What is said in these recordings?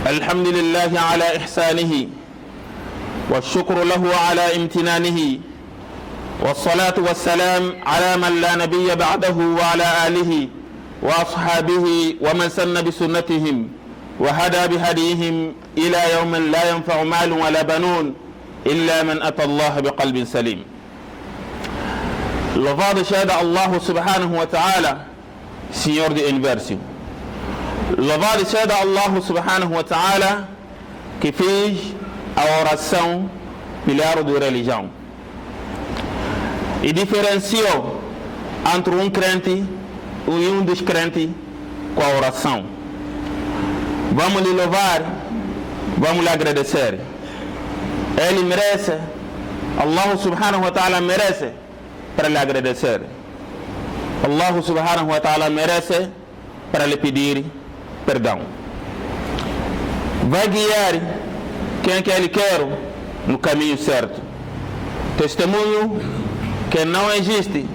الحمد لله على إحسانه والشكر له على امتنانه والصلاة والسلام على من لا نبي بعده وعلى آله وأصحابه ومن سن بسنتهم وهدى بهديهم إلى يوم لا ينفع مال ولا بنون إلا من أتى الله بقلب سليم. Louvado seja Allah subhanahu wa ta'ala, Senhor do Universo. Louvado seja Allah subhanahu wa ta'ala, que fez a oração pilar da religião e diferenciou entre um crente e um descrente com a oração. Vamos lhe louvar, vamos lhe agradecer. Ele merece, Allah subhanahu wa ta'ala merece para lhe agradecer. Allah subhanahu wa ta'ala merece para lhe pedir perdão. Vai guiar quem que ele quer no caminho certo. Testemunho que não existe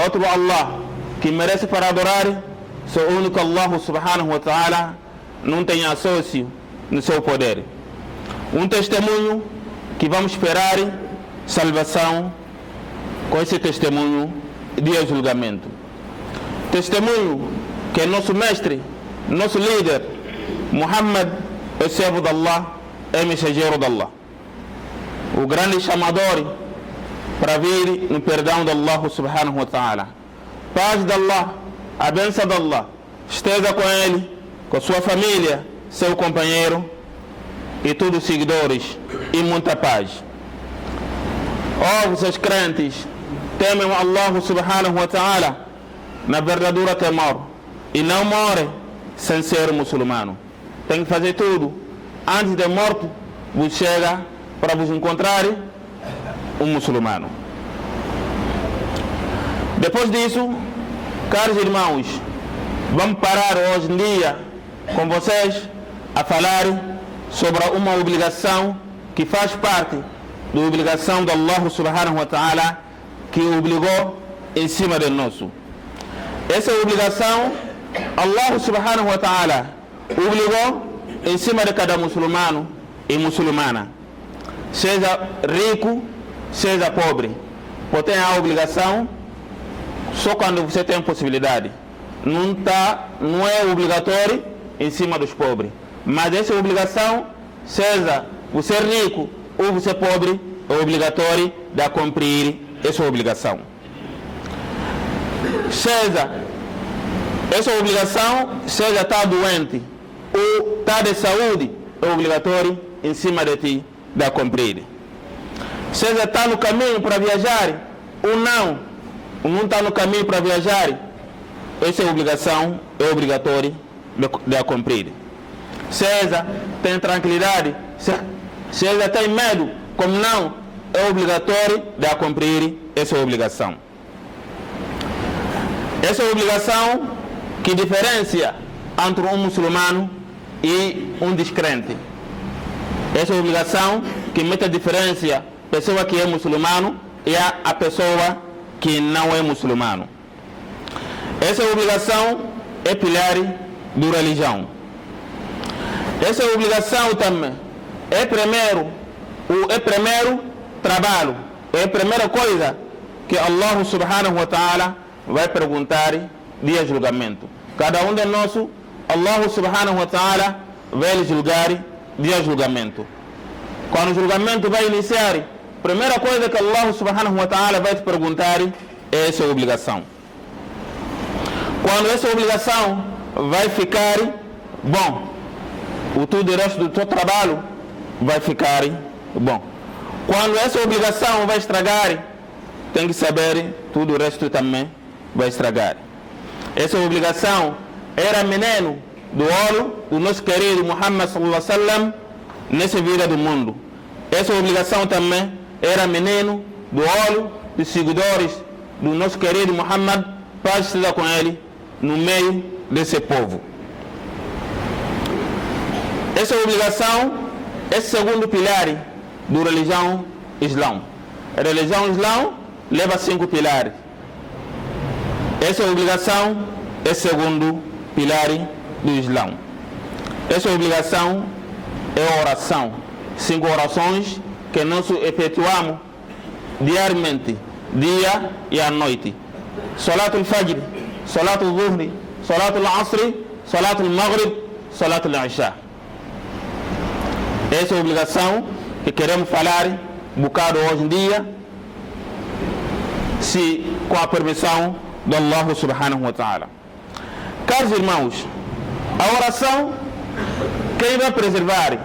outro Allah que merece para adorar, só o único Allah subhanahu wa ta'ala, não tem assócio no seu poder. Um testemunho que vamos esperar salvação com esse testemunho de julgamento. Testemunho que nosso mestre, nosso líder, Muhammad, é servo de Allah, é mensageiro de Allah. O grande chamador para vir no perdão de Allah subhanahu wa ta'ala. Paz de Allah, a bênção de Allah, esteja com ele, com sua família, seu companheiro e todos os seguidores, e muita paz. Ó vocês crentes, temem Allah subhanahu wa ta'ala na verdadeira temor e não morem sem ser muçulmano. Tem que fazer tudo antes de morto, vos chega para vos encontrar um muçulmano. Depois disso, caros irmãos, vamos parar hoje em dia com vocês a falar sobre uma obrigação que faz parte da obrigação de Allah subhanahu wa ta'ala, que obrigou em cima de nós. Essa obrigação, Allah subhanahu wa ta'ala obrigou em cima de cada muçulmano e muçulmana, seja rico, seja pobre. Porque tem a obrigação só quando você tem possibilidade. Não é obrigatório em cima dos pobres. Mas essa obrigação, seja você rico ou você pobre, é obrigatório de cumprir essa obrigação. Seja essa obrigação, seja está doente ou está de saúde, é obrigatório em cima de ti de cumprir. Seja está no caminho para viajar ou não está no caminho para viajar, essa obrigação é obrigatória de cumprir. Seja tem tranquilidade, seja tem medo, como não, é obrigatório de cumprir essa obrigação. Essa obrigação que diferencia entre um muçulmano e um descrente. Essa obrigação que mete a diferença pessoa que é muçulmano e a pessoa que não é muçulmano. Essa obrigação é pilar da religião. Essa obrigação também é primeiro trabalho, é a primeira coisa que Allah subhanahu wa ta'ala vai perguntar dia julgamento. Cada um de nós, Allah subhanahu wa ta'ala vai julgar dia julgamento. Quando o julgamento vai iniciar, a primeira coisa que Allah subhanahu wa ta'ala vai te perguntar é essa obrigação. Quando essa obrigação vai ficar bom, o tudo resto do teu trabalho vai ficar bom. Quando essa obrigação vai estragar, tem que saber tudo o resto também vai estragar. Essa obrigação era menino do olho do nosso querido Muhammad sallallahu alaihi wasallam nessa vida do mundo. Essa obrigação também era menino do olho dos seguidores do nosso querido Muhammad, paz seja com ele, no meio desse povo. Essa obrigação é o segundo pilar da religião Islã. A religião Islã leva 5 pilares. Essa obrigação é o segundo pilar do Islã. Essa obrigação é oração. 5 orações que nós efetuamos diariamente, dia e à noite. Salatul Fajr, Salatul Zuhri, Salatul Asri, Salatul Maghrib, Salatul Isha. Essa é a obrigação que queremos falar um bocado hoje em dia, com a permissão do Allah subhanahu wa ta'ala. Caros irmãos, a oração, quem vai preservar,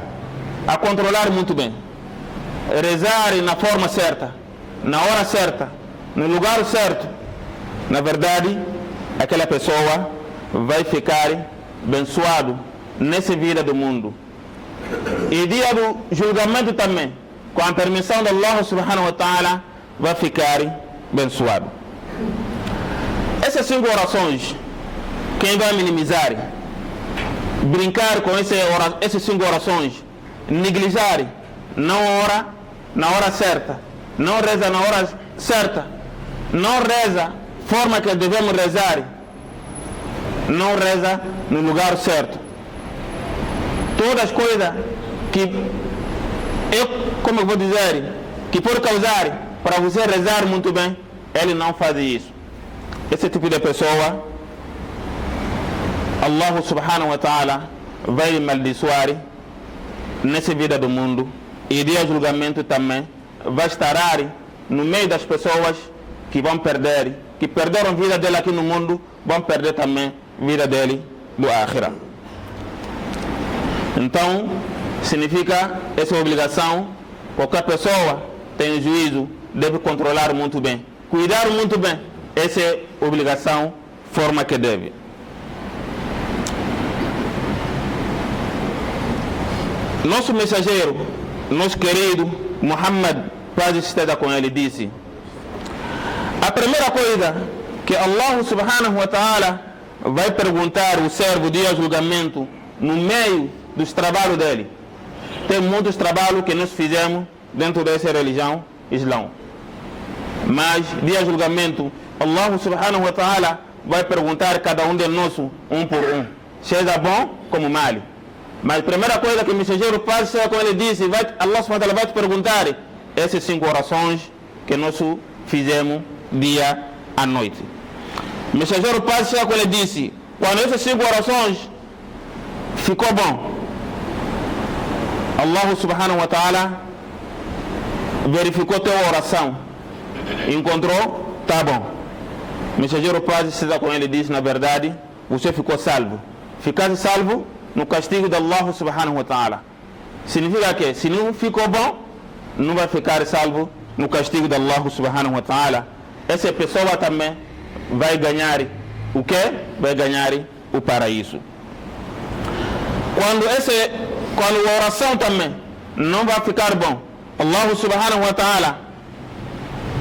a controlar muito bem, rezar na forma certa, na hora certa, no lugar certo, na verdade, aquela pessoa vai ficar abençoado nessa vida do mundo. E dia do julgamento também, com a permissão de Allah subhanahu wa ta'ala, vai ficar abençoado. Essas 5 orações, quem vai minimizar, brincar com essas 5 orações, negligenciar, não ora na hora certa, não reza na hora certa, não reza forma que devemos rezar, não reza no lugar certo. Todas as coisas que como eu vou dizer, que pode causar para você rezar muito bem, ele não faz isso. Esse tipo de pessoa, Allah subhanahu wa ta'ala vai amaldiçoar nessa vida do mundo, e dia de julgamento também vai estar no meio das pessoas que vão perder, que perderam a vida dele aqui no mundo, vão perder também a vida dele do Akhirah. Então, significa essa obrigação, qualquer pessoa tem juízo, deve controlar muito bem, cuidar muito bem, essa é a obrigação, forma que deve. Nosso mensageiro, nosso querido Muhammad, paz esteja com ele, disse: a primeira coisa que Allah subhanahu wa ta'ala vai perguntar ao servo dia do julgamento, no meio dos trabalhos dele. Tem muitos trabalhos que nós fizemos dentro dessa religião islã, mas dia do julgamento Allah subhanahu wa ta'ala vai perguntar a cada um de nós um por um, seja bom como mal. Mas a primeira coisa que o mensageiro paz seja com ele disse, Allah subhanahu wa ta'ala vai te perguntar essas 5 orações que nós fizemos dia à noite. O mensageiro paz seja com ele disse, quando essas 5 orações ficou bom, Allah subhanahu wa ta'ala verificou tua oração, encontrou, tá bom. O mensageiro paz seja com ele disse, na verdade, você ficou salvo. Ficaste salvo no castigo de Allah subhanahu wa ta'ala. Significa que se não ficou bom, não vai ficar salvo no castigo de Allah subhanahu wa ta'ala. Essa pessoa também vai ganhar o quê? Vai ganhar o paraíso. Quando a oração também não vai ficar bom, Allah subhanahu wa ta'ala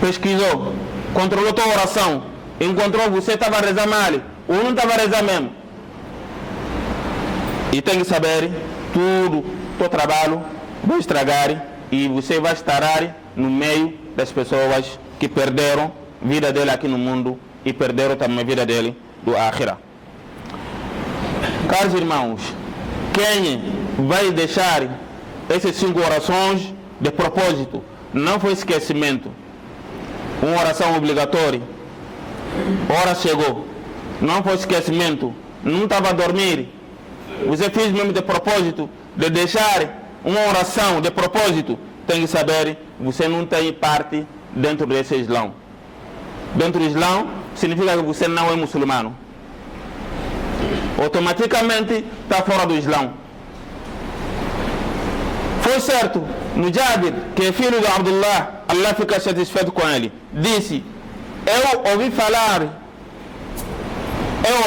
pesquisou, controlou tua oração, encontrou você estava a rezar mal ou não estava a rezar mesmo, e tem que saber tudo, teu trabalho vai estragar e você vai estar no meio das pessoas que perderam a vida dele aqui no mundo e perderam também a vida dele do Akhirah. Caros irmãos, quem vai deixar essas 5 orações de propósito, não foi esquecimento, uma oração obrigatória, hora chegou, não foi esquecimento, não estava a dormir, você fez mesmo de propósito, de deixar uma oração de propósito, tem que saber, você não tem parte dentro desse Islã. Dentro do Islã, significa que você não é muçulmano. Automaticamente está fora do Islã. Foi certo, no Jabir, que é filho de Abdullah, Allah fica satisfeito com ele, disse, eu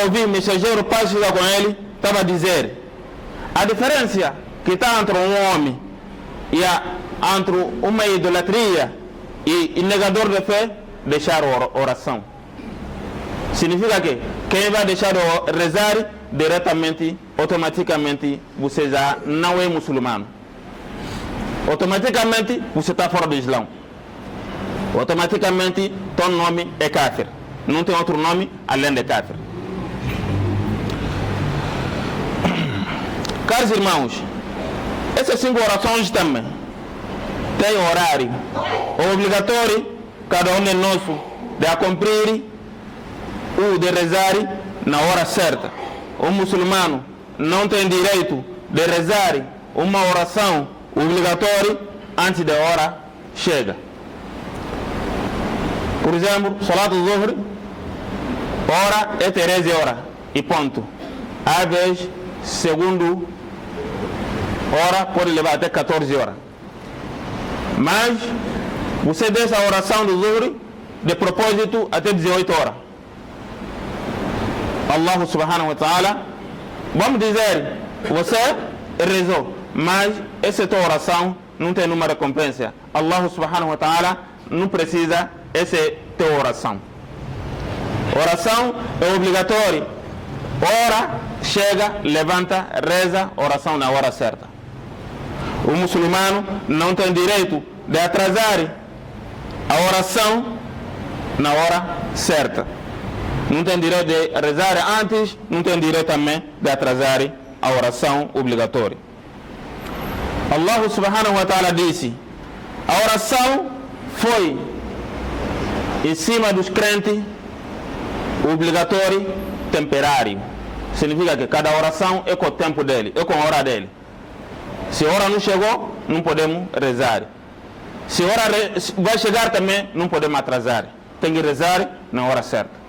ouvi o mensageiro paz com ele, estava a dizer, a diferença que está entre um homem e entre uma idolatria e negador de fé, deixar oração. Significa que quem vai deixar rezar diretamente, automaticamente, você já não é muçulmano. Automaticamente, você está fora do Islã. Automaticamente, teu nome é kafir. Não tem outro nome além de kafir. Caros irmãos, Essas 5 orações também tem horário. É obrigatório cada um de nós de cumprir ou de rezar na hora certa. O muçulmano não tem direito de rezar uma oração obrigatória antes da hora chega. Por exemplo, Salat al-Zuhr, hora é 13 horas e ponto. Às vezes, segundo hora pode levar até 14 horas. Mas você deixa a oração do Zuhr de propósito até 18 horas. Allah subhanahu wa ta'ala, vamos dizer, você rezou, mas essa tua oração não tem nenhuma recompensa. Allah subhanahu wa ta'ala não precisa essa tua oração. Oração é obrigatória. Hora chega, levanta, reza, oração na hora certa. O muçulmano não tem direito de atrasar a oração na hora certa. Não tem direito de rezar antes, não tem direito também de atrasar a oração obrigatória. Allah subhanahu wa ta'ala disse: a oração foi em cima dos crentes obrigatório temporário. Significa que cada oração é com o tempo dele, é com a hora dele. Se a hora não chegou, não podemos rezar. Se a hora vai chegar também, não podemos atrasar. Tem que rezar na hora certa.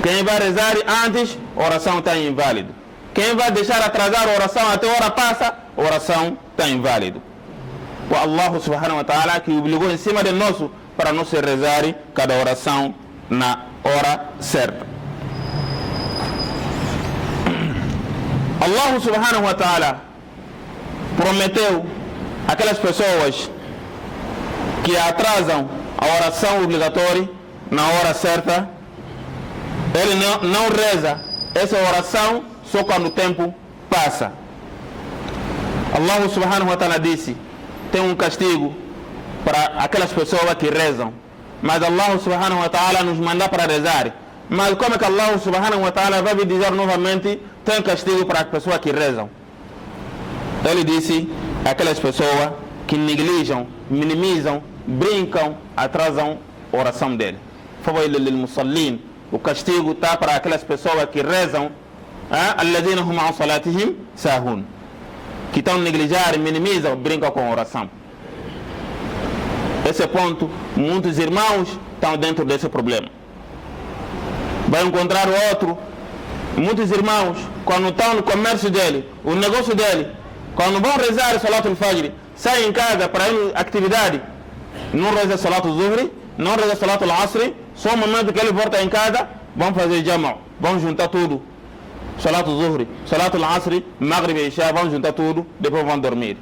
Quem vai rezar antes, a oração está inválida. Quem vai deixar atrasar a oração até a hora passa, a oração está inválida. O Allah subhanahu wa ta'ala que obrigou em cima de nós para nós rezar cada oração na hora certa. Allah subhanahu wa ta'ala prometeu aquelas pessoas que atrasam a oração obrigatória na hora certa, ele não reza essa oração só quando o tempo passa. Allah subhanahu wa ta'ala disse: tem um castigo para aquelas pessoas que rezam, mas Allah subhanahu wa ta'ala nos manda para rezar. Mas como é que Allah subhanahu wa ta'ala vai dizer novamente tem castigo para as pessoas que rezam? Ele disse: aquelas pessoas que negligem, minimizam, brincam, atrasam a oração dele. Fawailul lil musallin. O castigo está para aquelas pessoas que rezam, alladhina hum an salatihim sahun, que estão negligenciando, minimizam, brincam com a oração. Esse ponto, muitos irmãos estão dentro desse problema. Vai encontrar outro, muitos irmãos, quando estão no comércio dele, o negócio dele, quando vão rezar Salat al-Fajr, saem em casa para ir à atividade, não reza Salat al-Zuhr, não reza Salat al-Asr, só o momento que ele volta em casa, vão fazer Jama', vão juntar tudo. Salat al-Zuhr, Salat al-Asr, Maghrib e Isha, vão juntar tudo, depois vão dormir.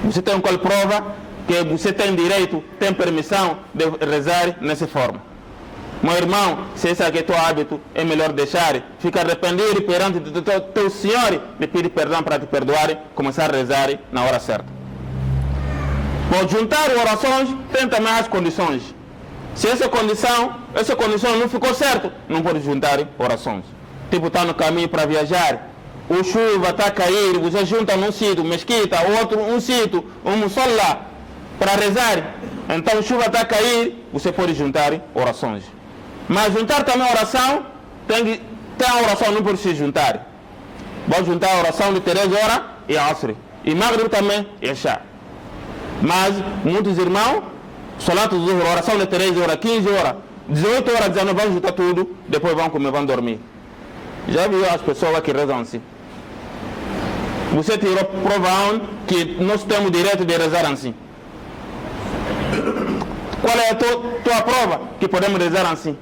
Você tem qual prova que você tem direito, tem permissão de rezar nessa forma? Meu irmão, se esse aqui é teu hábito, é melhor deixar. Fica arrependido perante teu Senhor, de pedir perdão para te perdoar, começar a rezar na hora certa. Por juntar orações, tem também as condições. Se essa condição não ficou certa, não pode juntar orações. Tipo, está no caminho para viajar, o chuva está a cair, você junta num sítio, mesquita, outro um sítio, um musalla, para rezar. Então, chuva está a cair, você pode juntar orações. Mas juntar também oração, tem a oração, não pode se juntar. Vai juntar a oração de 3 horas e Asr. E Maghrib também e Isha. Mas muitos irmãos, Salat al-Zuhr, oração de 13 horas, 15 horas, 18 horas, 19, vão juntar tudo, depois vão comer, vão dormir. Já viu as pessoas que rezam assim? Você tirou prova que nós temos direito de rezar assim. Qual é a tua prova que podemos rezar assim?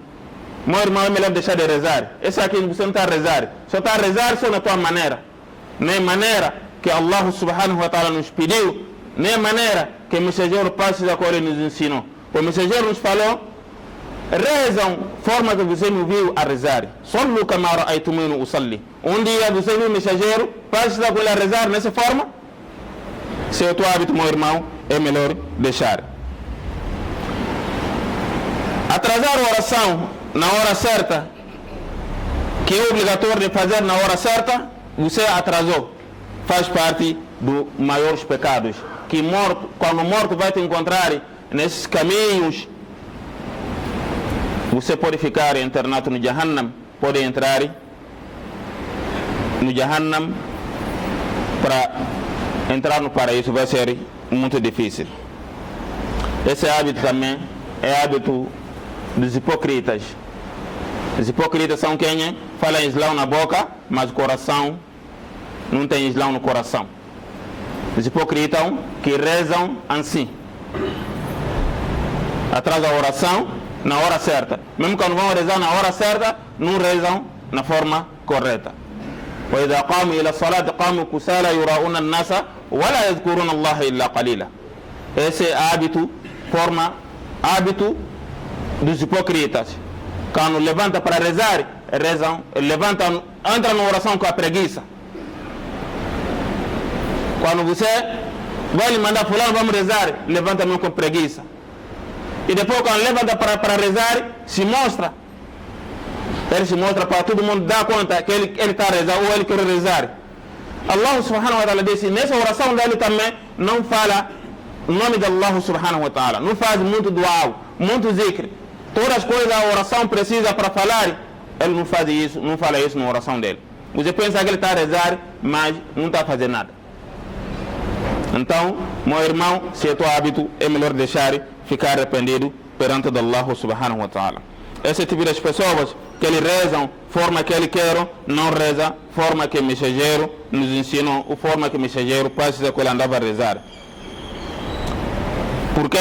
Meu irmão, é melhor deixar de rezar. Esse aqui você não está a rezar. Só está a rezar só na tua maneira. Nem maneira que Allah subhanahu wa ta'ala nos pediu, nem maneira que o mensageiro Paz da Cor nos ensinou. O mensageiro nos falou: rezam forma que você me viu a rezar. Sallu kama ra'aytumuni usalli. Um dia você viu o mensageiro Paz da Cor a rezar nessa forma? Se é o teu hábito, meu irmão, é melhor deixar. Atrasar a oração na hora certa, que é obrigatório de fazer na hora certa, você atrasou. faz parte dos maiores pecados. Que quando o morto vai te encontrar nesses caminhos, você pode ficar internado no Jahannam, pode entrar no Jahannam. Para entrar no paraíso vai ser muito difícil. Esse hábito também é hábito dos hipocritas. Os hipocritas são quem falam Islão na boca, mas o coração não tem Islão no coração. Os hipocritas que rezam assim, atrás da oração, na hora certa. Mesmo quando vão rezar na hora certa, não rezam na forma correta. وإذا قاموا إلى الصلاة قاموا كسالى يراؤون الناس ولا يذكرون الله إلا قليلا. Esse é hábito dos hipocritas. Quando levanta para rezar, entra na oração com a preguiça. Quando você vai lhe mandar fulano, vamos rezar, levanta mesmo com preguiça. E depois quando levanta para rezar, se mostra. Ele se mostra para todo mundo dar conta que ele está rezando ou ele quer rezar. Allah subhanahu wa ta'ala disse, nessa oração dele também não fala o nome de Allah subhanahu wa ta'ala. Não faz muito dua, muito zikr. Todas as coisas a oração precisa para falar, ele não faz isso, não fala isso na oração dele. Você pensa que ele está a rezar, mas não está a fazer nada. Então, meu irmão, se é teu hábito, é melhor deixar ficar arrependido perante Allah subhanahu wa ta'ala. Esse tipo de pessoas que eles rezam, forma que eles querem, não reza, forma que o mensageiro nos ensinou, a forma que o mensageiro precisa que ele andava a rezar. Por quê?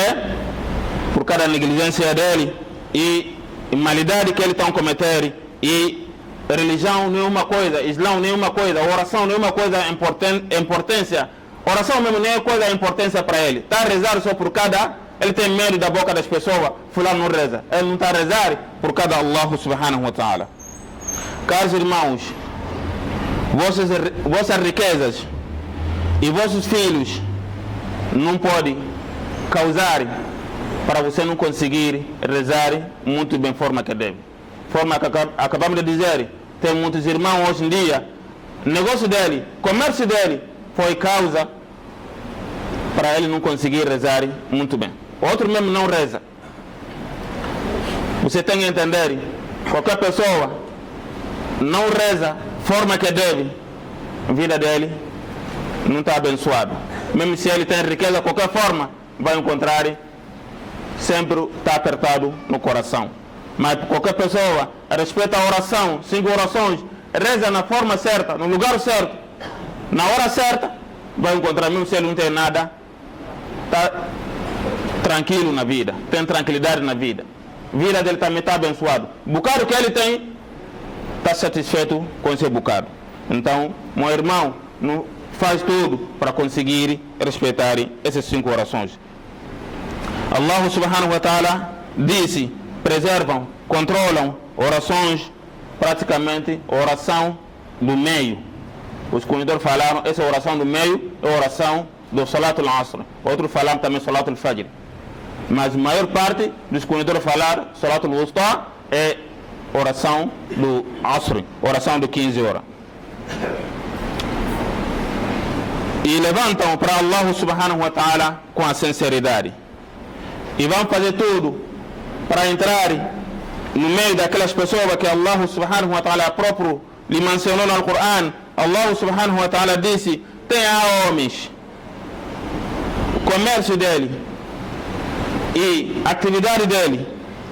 Por causa da negligência dele e malidade que ele está a cometer, e religião nenhuma coisa, Islão nenhuma coisa, oração nenhuma coisa importância. Oração mesmo nem é coisa de importância para ele. Está a rezar só por cada... Ele tem medo da boca das pessoas, fulano não reza. Ele não está a rezar por cada Allah subhanahu wa ta'ala. Caros irmãos, vossas riquezas e vossos filhos não podem causar para você não conseguir rezar muito bem forma que deve. Forma que acabamos de dizer, tem muitos irmãos hoje em dia, negócio dele, comércio dele, foi causa para ele não conseguir rezar muito bem. Outro mesmo não reza. Você tem que entender, qualquer pessoa não reza forma que deve, a vida dele não está abençoada. Mesmo se ele tem riqueza de qualquer forma, vai encontrar sempre está apertado no coração. Mas qualquer pessoa respeita a oração, 5 orações, reza na forma certa, no lugar certo, na hora certa, vai encontrar, mesmo se ele não tem nada, está tranquilo na vida, tem tranquilidade na vida. A vida dele também está abençoada. O bocado que ele tem, está satisfeito com esse bocado. Então, meu irmão, não faz tudo para conseguir respeitar essas 5 orações. Allah subhanahu wa ta'ala disse, preservam, controlam orações, praticamente oração do meio. Os conhecedores falaram, essa oração do meio é a oração do Salatul Asr. Outros falaram também Salatul Fajr. Mas a maior parte dos conhecedores falaram Salatul Wusta é oração do Asr, oração de 15 horas. E levantam para Allah subhanahu wa ta'ala com a sinceridade. E vão fazer tudo para entrar no meio daquelas pessoas que Allah subhanahu wa ta'ala próprio lhe mencionou no Alcorão. Allah subhanahu wa ta'ala disse, tem homens, o comércio dele e a atividade dele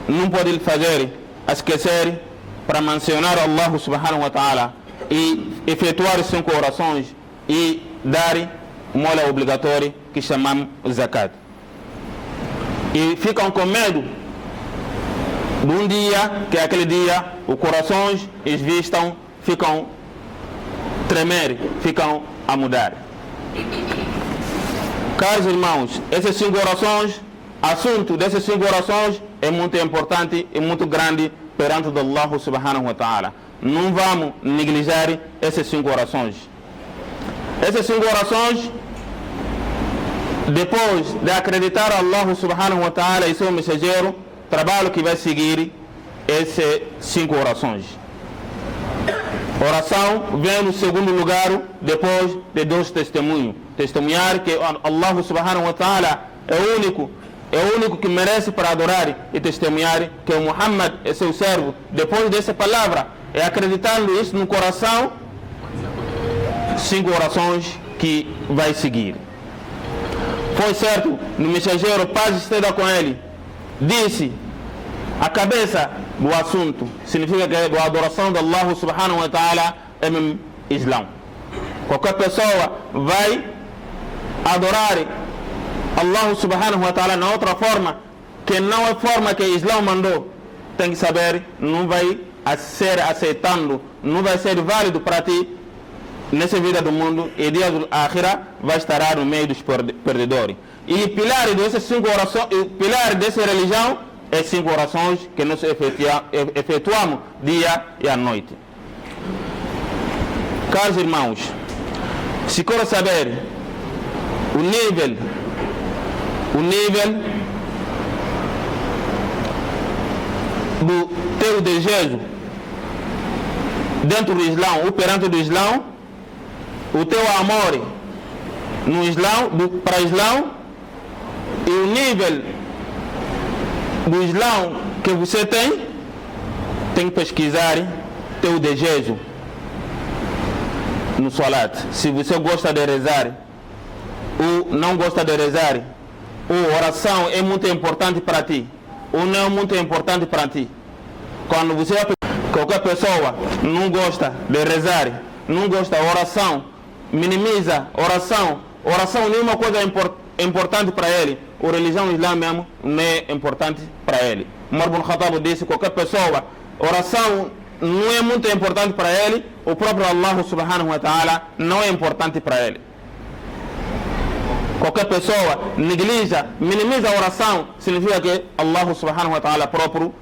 não pode fazer esquecer para mencionar Allah subhanahu wa ta'ala e efetuar 5 orações e dar mola obrigatória que chamamos zakat. E ficam com medo de um dia, que aquele dia os corações e as vistas ficam tremer, ficam a mudar. Caros irmãos, essas 5 orações, assunto dessas 5 orações é muito importante e muito grande perante Allah subhanahu wa ta'ala. Não vamos negligenciar essas 5 orações. Essas 5 orações, depois de acreditar Allah subhanahu wa ta'ala e seu mensageiro, trabalho que vai seguir essas 5 orações. Oração vem no segundo lugar depois de 2 testemunhos. Testemunhar que Allah subhanahu wa ta'ala é o único que merece para adorar, e testemunhar que o Muhammad é seu servo. Depois dessa palavra, é acreditando isso no coração, 5 orações que vai seguir. Foi certo, no mensageiro, paz esteja com ele, disse: a cabeça do assunto significa que a adoração de Allah subhanahu wa ta'ala é mesmo Islão. Qualquer pessoa vai adorar Allah subhanahu wa ta'ala na outra forma, que não é forma que o Islão mandou, tem que saber, não vai ser aceitando, não vai ser válido para ti nessa vida do mundo, e dia do Akhira vai estar no meio dos perdedores. E o pilar dessas 5 orações, o pilar dessa religião é 5 orações que nós efetuamos dia e à noite. Caros irmãos, se quer saber o nível do teu desejo dentro do Islão ou perante do Islão, o teu amor no Islão, para o Islão, e o nível do Islão que você tem que pesquisar teu desejo no Salat. Se você gosta de rezar ou não gosta de rezar, ou oração é muito importante para ti ou não é muito importante para ti. Quando você, qualquer pessoa não gosta de rezar, não gosta de oração, minimiza oração não é uma coisa importante para ele, a religião islâmica mesmo não é importante para ele. Umar ibn Khattab disse: qualquer pessoa, oração não é muito importante para ele, o próprio Allah subhanahu wa ta'ala não é importante para ele. Qualquer pessoa negliga, minimiza a oração, significa que Allah subhanahu wa ta'ala próprio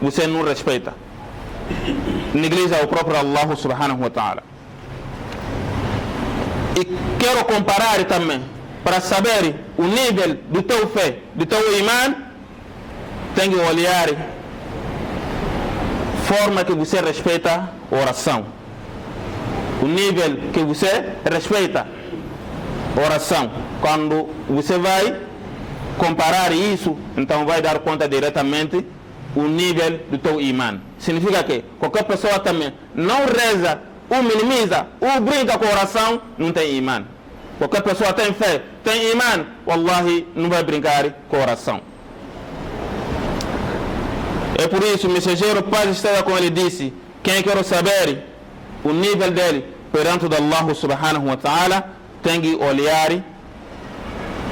você não respeita. Negliga o próprio Allah subhanahu wa ta'ala. E quero comparar também, para saber o nível do teu fé, do teu imã, tem que olhar a forma que você respeita a oração. O nível que você respeita a oração. Quando você vai comparar isso, então vai dar conta diretamente o nível do teu imã. Significa que qualquer pessoa também não reza, ou minimiza, ou brinca com a oração, não tem imã. Qualquer pessoa tem fé, tem imã, wallahi, não vai brincar com a oração. É por isso o mensageiro, paz esteja com ele, disse: quem quer saber o nível dele perante de Allah subhanahu wa ta'ala, tem que olhar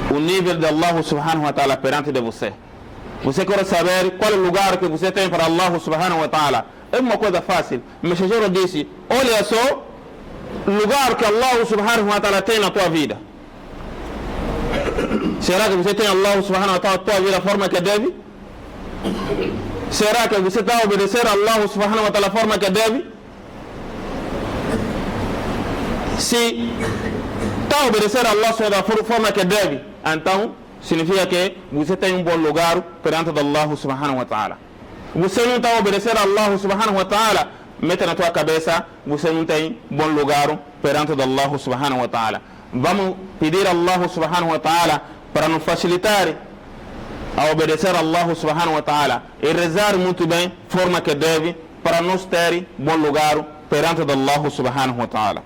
o nível de Allah subhanahu wa ta'ala perante de você. Você quer saber qual é o lugar que você tem para Allah subhanahu wa ta'ala? É uma coisa fácil. O mensageiro disse: olha só o lugar que Allah subhanahu wa ta'ala tem na tua vida. Será que você tem Allah subhanahu wa ta'ala na tua vida da forma que deve? Será que você está a obedecer a Allah subhanahu wa ta'ala da forma que deve? Se está a obedecer a Allah subhanahu wa ta'ala da forma que deve, então significa que você tem um bom lugar perante Allah subhanahu wa ta'ala. Você não está a obedecer a Allah subhanahu wa ta'ala, mete na tua cabeça, você não tem bom lugar perante Allah subhanahu wa ta'ala. Vamos pedir a Allah subhanahu wa ta'ala para nos facilitar a obedecer a Allah subhanahu wa ta'ala e rezar muito bem, forma que deve, para nós ter bom lugar perante Allah subhanahu wa ta'ala.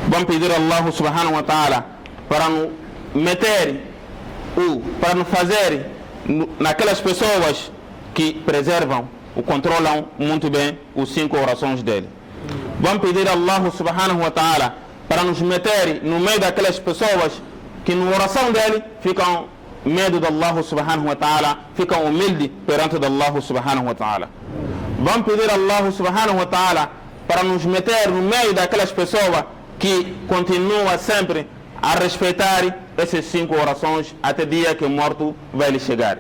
Vamos pedir a Allah subhanahu wa ta'ala para nos meter, para nos fazer naquelas pessoas que preservam ou controlam muito bem os 5 orações dele. Vamos pedir a Allah subhanahu wa ta'ala para nos meter no meio daquelas pessoas que na oração dele ficam medo de Allah subhanahu wa ta'ala, ficam humildes perante de Allah subhanahu wa ta'ala. Vamos pedir a Allah subhanahu wa ta'ala para nos meter no meio daquelas pessoas que continuam sempre a respeitar essas 5 orações até o dia que o morto vai lhe chegar.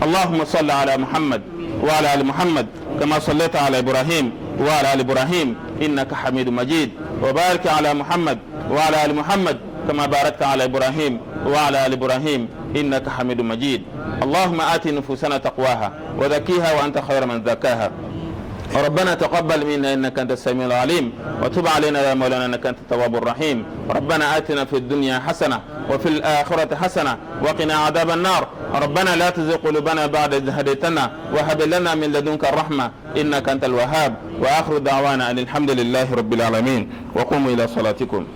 Allahumma salli ala Muhammad wa ala ali Muhammad kama sallaita ala Ibrahim wa ala ali Ibrahim innaka Hamidum Majid, wa barik ala Muhammad wa ala ali Muhammad كما باركت على إبراهيم وعلى آل إبراهيم إنك حميد مجيد. اللهم آت نفوسنا تقواها وزكيها وأنت خير من زكاها ربنا تقبل منا إنك أنت السميع العليم، وتب علينا يا مولانا إنك أنت التواب الرحيم. ربنا آتنا في الدنيا حسنة وفي الآخرة حسنة وقنا عذاب النار. ربنا لا تزغ قلوبنا بعد إذ هديتنا وهب لنا من لدنك الرحمة إنك أنت الوهاب. وآخر دعوانا أن الحمد لله رب العالمين، وقوموا إلى صلاتكم.